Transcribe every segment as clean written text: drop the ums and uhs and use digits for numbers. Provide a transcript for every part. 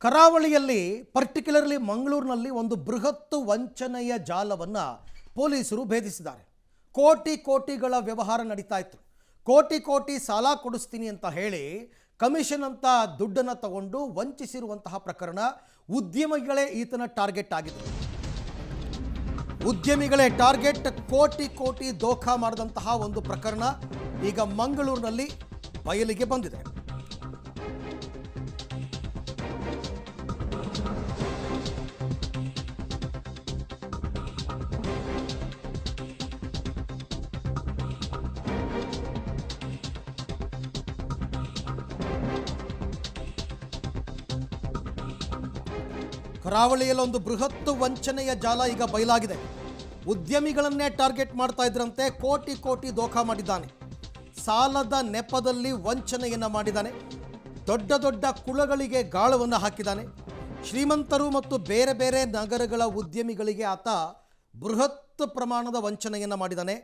ಕರಾವಳಿಯಲ್ಲಿ ಪರ್ಟಿಕ್ಯುಲರ್ಲಿ ಮಂಗಳೂರಿನಲ್ಲಿ ಒಂದು ಬೃಹತ್ ವಂಚನೆಯ ಜಾಲವನ್ನು ಪೊಲೀಸರು ಭೇದಿಸಿದ್ದಾರೆ. ಕೋಟಿಗಳ ವ್ಯವಹಾರ ನಡೀತಾ ಇತ್ತು. ಕೋಟಿ ಸಾಲ ಕೊಡಿಸ್ತೀನಿ ಅಂತ ಹೇಳಿ ಕಮಿಷನ್ ಅಂತ ದುಡ್ಡನ್ನು ತಗೊಂಡು ವಂಚಿಸಿರುವಂತಹ ಪ್ರಕರಣ. ಉದ್ಯಮಿಗಳೇ ಈತನ ಟಾರ್ಗೆಟ್ ಆಗಿದೆ. ಉದ್ಯಮಿಗಳೇ ಟಾರ್ಗೆಟ್. ಕೋಟಿ ದೋಖಾ ಮಾಡಿದಂತಹ ಒಂದು ಪ್ರಕರಣ ಈಗ ಮಂಗಳೂರಿನಲ್ಲಿ ಬಯಲಿಗೆ ಬಂದಿದೆ. ಕರಾವಳಿಯಲ್ಲಿ ಒಂದು ಬೃಹತ್ ವಂಚನೆಯ ಜಾಲ ಈಗ ಬಯಲಾಗಿದೆ. ಉದ್ಯಮಿಗಳನ್ನೇ ಟಾರ್ಗೆಟ್ ಮಾಡ್ತಾ ಇದ್ರಂತೆ. ಕೋಟಿ ದೋಖಾ ಮಾಡಿದ್ದಾನೆ. ಸಾಲದ ನೆಪದಲ್ಲಿ ವಂಚನೆಯನ್ನು ಮಾಡಿದ್ದಾನೆ. ದೊಡ್ಡ ಕುಳಗಳಿಗೆ ಗಾಳವನ್ನು ಹಾಕಿದ್ದಾನೆ. ಶ್ರೀಮಂತರು ಮತ್ತು ಬೇರೆ ಬೇರೆ ನಗರಗಳ ಉದ್ಯಮಿಗಳಿಗೆ ಆತ ಬೃಹತ್ ಪ್ರಮಾಣದ ವಂಚನೆಯನ್ನು ಮಾಡಿದ್ದಾನೆ.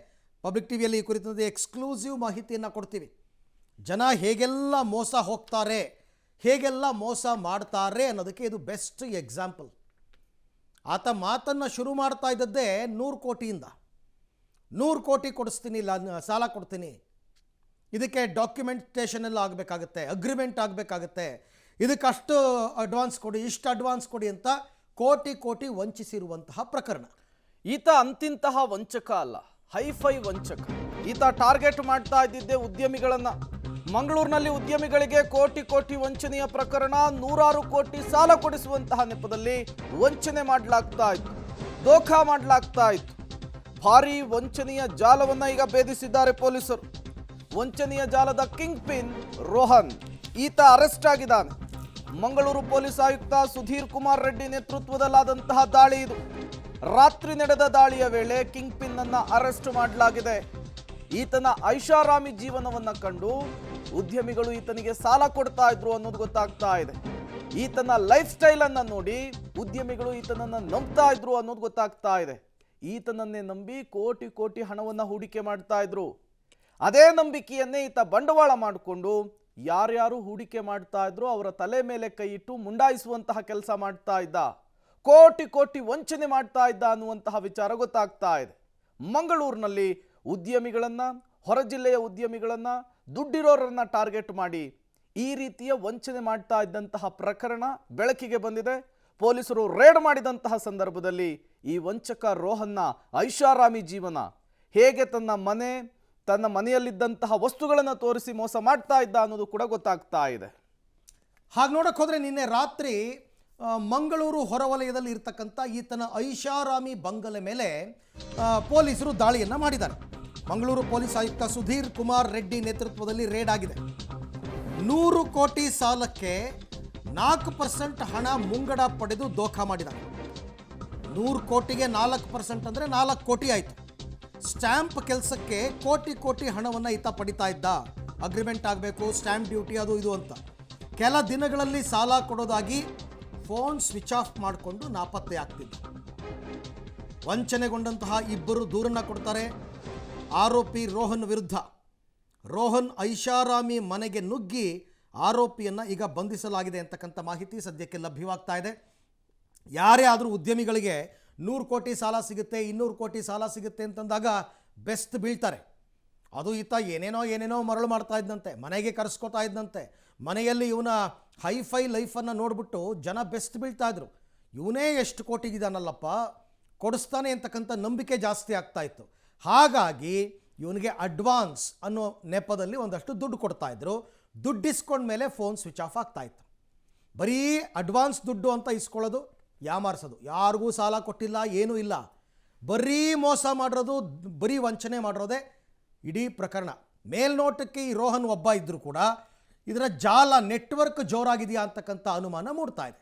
ಪಬ್ಲಿಕ್ ಟಿವಿಯಲ್ಲಿ ಈ ಕುರಿತಂತೆ ಎಕ್ಸ್ಕ್ಲೂಸಿವ್ ಮಾಹಿತಿಯನ್ನು ಕೊಡ್ತೀವಿ. ಜನ ಹೇಗೆಲ್ಲ ಮೋಸ ಹೋಗ್ತಾರೆ, ಹೇಗೆಲ್ಲ ಮೋಸ ಮಾಡ್ತಾರೆ ಅನ್ನೋದಕ್ಕೆ ಇದು ಬೆಸ್ಟ್ ಎಕ್ಸಾಂಪಲ್. ಆತ ಮಾತನ್ನು ಶುರು ಮಾಡ್ತಾ ಇದ್ದದ್ದೇ 100 ಕೋಟಿಯಿಂದ. 100 ಕೋಟಿ ಕೊಡಿಸ್ತೀನಿ, ಸಾಲ ಕೊಡ್ತೀನಿ, ಇದಕ್ಕೆ ಡಾಕ್ಯುಮೆಂಟೇಷನ್ ಎಲ್ಲ ಆಗಬೇಕಾಗತ್ತೆ, ಅಗ್ರಿಮೆಂಟ್ ಆಗಬೇಕಾಗತ್ತೆ, ಇದಕ್ಕಷ್ಟು ಅಡ್ವಾನ್ಸ್ ಕೊಡಿ, ಇಷ್ಟು ಅಡ್ವಾನ್ಸ್ ಕೊಡಿ ಅಂತ ಕೋಟಿ ವಂಚಿಸಿರುವಂತಹ ಪ್ರಕರಣ. ಈತ ಅಂತಿಂತಹ ವಂಚಕ ಅಲ್ಲ, ಹೈಫೈ ವಂಚಕ. ಈತ ಟಾರ್ಗೆಟ್ ಮಾಡ್ತಾ ಇದ್ದಿದ್ದೆ ಉದ್ಯಮಿಗಳನ್ನ. ಮಂಗಳೂರಿನಲ್ಲಿ ಉದ್ಯಮಿಗಳಿಗೆ ಕೋಟಿ ವಂಚನೆಯ ಪ್ರಕರಣ. 100 ಕೋಟಿ ಸಾಲ ಕೊಡಿಸುವಂತಹ ನೆಪದಲ್ಲಿ ವಂಚನೆ ಮಾಡಲಾಗ್ತಾ ಇತ್ತು, ದೋಖಾ ಮಾಡಲಾಗ್ತಾ ಇತ್ತು. ಭಾರೀ ವಂಚನೆಯ ಜಾಲವನ್ನ ಈಗ ಭೇದಿಸಿದ್ದಾರೆ ಪೊಲೀಸರು. ವಂಚನೆಯ ಜಾಲದ ಕಿಂಗ್ ಪಿನ್ ರೋಹನ್, ಈತ ಅರೆಸ್ಟ್ ಆಗಿದ್ದಾನೆ. ಮಂಗಳೂರು ಪೊಲೀಸ್ ಆಯುಕ್ತ ಸುಧೀರ್ ಕುಮಾರ್ ರೆಡ್ಡಿ ನೇತೃತ್ವದಲ್ಲಾದಂತಹ ದಾಳಿ ಇದು. ರಾತ್ರಿ ನಡೆದ ದಾಳಿಯ ವೇಳೆ ಕಿಂಗ್ ಪಿನ್ ಅನ್ನ ಅರೆಸ್ಟ್ ಮಾಡಲಾಗಿದೆ. ಈತನ ಐಷಾರಾಮಿ ಜೀವನವನ್ನ ಕಂಡು ಉದ್ಯಮಿಗಳು ಈತನಿಗೆ ಸಾಲ ಕೊಡ್ತಾ ಇದ್ರು ಅನ್ನೋದು ಗೊತ್ತಾಗ್ತಾ ಇದೆ. ಈತನ ಲೈಫ್ ಸ್ಟೈಲ್ ಅನ್ನ ನೋಡಿ ಉದ್ಯಮಿಗಳು ಈತನನ್ನ ನಂಬ್ತಾ ಇದ್ರು ಅನ್ನೋದು ಗೊತ್ತಾಗ್ತಾ ಇದೆ. ಈತನನ್ನೇ ನಂಬಿ ಕೋಟಿ ಹಣವನ್ನ ಹೂಡಿಕೆ ಮಾಡ್ತಾ ಇದ್ರು. ಅದೇ ನಂಬಿಕೆಯನ್ನೇ ಈತ ಬಂಡವಾಳ ಮಾಡಿಕೊಂಡು ಯಾರ್ಯಾರು ಹೂಡಿಕೆ ಮಾಡ್ತಾ ಇದ್ರು ಅವರ ತಲೆ ಮೇಲೆ ಕೈ ಇಟ್ಟು ಮುಂಡಾಯಿಸುವಂತಹ ಕೆಲಸ ಮಾಡ್ತಾ ಇದ್ದ. ಕೋಟಿ ವಂಚನೆ ಮಾಡ್ತಾ ಇದ್ದ ಅನ್ನುವಂತಹ ವಿಚಾರ ಗೊತ್ತಾಗ್ತಾ ಇದೆ. ಮಂಗಳೂರಿನಲ್ಲಿ ಉದ್ಯಮಿಗಳನ್ನ, ಹೊರ ಜಿಲ್ಲೆಯ ಉದ್ಯಮಿಗಳನ್ನ, ದುಡ್ಡಿರೋರನ್ನ ಟಾರ್ಗೆಟ್ ಮಾಡಿ ಈ ರೀತಿಯ ವಂಚನೆ ಮಾಡ್ತಾ ಇದ್ದಂತಹ ಪ್ರಕರಣ ಬೆಳಕಿಗೆ ಬಂದಿದೆ. ಪೊಲೀಸರು ರೇಡ್ ಮಾಡಿದಂತಹ ಸಂದರ್ಭದಲ್ಲಿ ಈ ವಂಚಕ ರೋಹನ್ನ ಐಷಾರಾಮಿ ಜೀವನ, ಹೇಗೆ ತನ್ನ ಮನೆಯಲ್ಲಿದ್ದಂತಹ ವಸ್ತುಗಳನ್ನು ತೋರಿಸಿ ಮೋಸ ಮಾಡ್ತಾ ಇದ್ದ ಅನ್ನೋದು ಕೂಡ ಗೊತ್ತಾಗ್ತಾ ಇದೆ. ಹಾಗೆ ನೋಡಕ್ಕೆ ಹೋದರೆ ನಿನ್ನೆ ರಾತ್ರಿ ಮಂಗಳೂರು ಹೊರವಲಯದಲ್ಲಿ ಇರ್ತಕ್ಕಂಥ ಈತನ ಐಷಾರಾಮಿ ಬಂಗಲೆ ಮೇಲೆ ಪೊಲೀಸರು ದಾಳಿಯನ್ನು ಮಾಡಿದ್ದಾರೆ. ಮಂಗಳೂರು ಪೊಲೀಸ್ ಆಯುಕ್ತ ಸುಧೀರ್ ಕುಮಾರ್ ರೆಡ್ಡಿ ನೇತೃತ್ವದಲ್ಲಿ ರೇಡ್ ಆಗಿದೆ. 100 ಕೋಟಿ ಸಾಲಕ್ಕೆ 4% ಹಣ ಮುಂಗಡ ಪಡೆದು ದೋಖಾ ಮಾಡಿದ್ದಾರೆ. 100 ಕೋಟಿಗೆ 4% ಅಂದರೆ 4 ಕೋಟಿ ಆಯಿತು. ಸ್ಟ್ಯಾಂಪ್ ಕೆಲಸಕ್ಕೆ ಕೋಟಿ ಹಣವನ್ನು ಈತ ಪಡಿತಾ ಇದ್ದ. ಅಗ್ರಿಮೆಂಟ್ ಆಗಬೇಕು, ಸ್ಟ್ಯಾಂಪ್ ಡ್ಯೂಟಿ, ಅದು ಇದು ಅಂತ. ಕೆಲ ದಿನಗಳಲ್ಲಿ ಸಾಲ ಕೊಡೋದಾಗಿ ಫೋನ್ ಸ್ವಿಚ್ ಆಫ್ ಮಾಡಿಕೊಂಡು ನಾಪತ್ತೆ ಆಗ್ತಿದ್ದ. ವಂಚನೆಗೊಂಡಂತಹ ಇಬ್ಬರು ದೂರನ್ನು ಕೊಡ್ತಾರೆ ಆರೋಪಿ ರೋಹನ್ ವಿರುದ್ಧ. ರೋಹನ್ ಐಷಾರಾಮಿ ಮನೆಗೆ ನುಗ್ಗಿ ಆರೋಪಿಯನ್ನು ಈಗ ಬಂಧಿಸಲಾಗಿದೆ ಅಂತಕ್ಕಂಥ ಮಾಹಿತಿ ಸದ್ಯಕ್ಕೆ ಲಭ್ಯವಾಗ್ತಾ ಇದೆ. ಯಾರೇ ಆದರೂ ಉದ್ಯಮಿಗಳಿಗೆ 100 ಕೋಟಿ ಸಾಲ ಸಿಗುತ್ತೆ, 200 ಕೋಟಿ ಸಾಲ ಸಿಗುತ್ತೆ ಅಂತಂದಾಗ ಬೆಸ್ಟ್ ಬೀಳ್ತಾರೆ. ಅದು ಈತ ಏನೇನೋ ಮರಳು ಮಾಡ್ತಾ ಇದ್ದಂತೆ, ಮನೆಗೆ ಕರೆಸ್ಕೋತಾ ಇದ್ದಂತೆ. ಮನೆಯಲ್ಲಿ ಇವನ ಹೈಫೈ ಲೈಫನ್ನು ನೋಡಿಬಿಟ್ಟು ಜನ ಬೆಸ್ಟ್ ಬೀಳ್ತಾ ಇದ್ರು. ಇವನೇ ಎಷ್ಟು ಕೋಟಿಗಿದಾನಲ್ಲಪ್ಪ, ಕೊಡಿಸ್ತಾನೆ ಅಂತಕ್ಕಂಥ ನಂಬಿಕೆ ಜಾಸ್ತಿ ಆಗ್ತಾ ಇತ್ತು. ಹಾಗಾಗಿ ಇವನಿಗೆ ಅಡ್ವಾನ್ಸ್ ಅನ್ನೋ ನೆಪದಲ್ಲಿ ಒಂದಷ್ಟು ದುಡ್ಡು ಕೊಡ್ತಾ ಇದ್ರು. ದುಡ್ಡು ಇಸ್ಕೊಂಡ ಮೇಲೆ ಫೋನ್ ಸ್ವಿಚ್ ಆಫ್ ಆಗ್ತಾ ಇತ್ತು. ಬರೀ ಅಡ್ವಾನ್ಸ್ ದುಡ್ಡು ಅಂತ ಇಸ್ಕೊಳ್ಳೋದು, ಯಾಮಾರಿಸೋದು, ಯಾರಿಗೂ ಸಾಲ ಕೊಟ್ಟಿಲ್ಲ, ಏನೂ ಇಲ್ಲ, ಬರೀ ಮೋಸ ಮಾಡಿರೋದು, ಬರೀ ವಂಚನೆ ಮಾಡಿರೋದೇ ಇಡೀ ಪ್ರಕರಣ. ಮೇಲ್ನೋಟಕ್ಕೆ ಈ ರೋಹನ್ ಒಬ್ಬ ಇದ್ದರೂ ಕೂಡ ಇದರ ಜಾಲ ನೆಟ್ವರ್ಕ್ ಜೋರಾಗಿದೆಯಾ ಅಂತಕ್ಕಂಥ ಅನುಮಾನ ಮೂಡ್ತಾ ಇದೆ.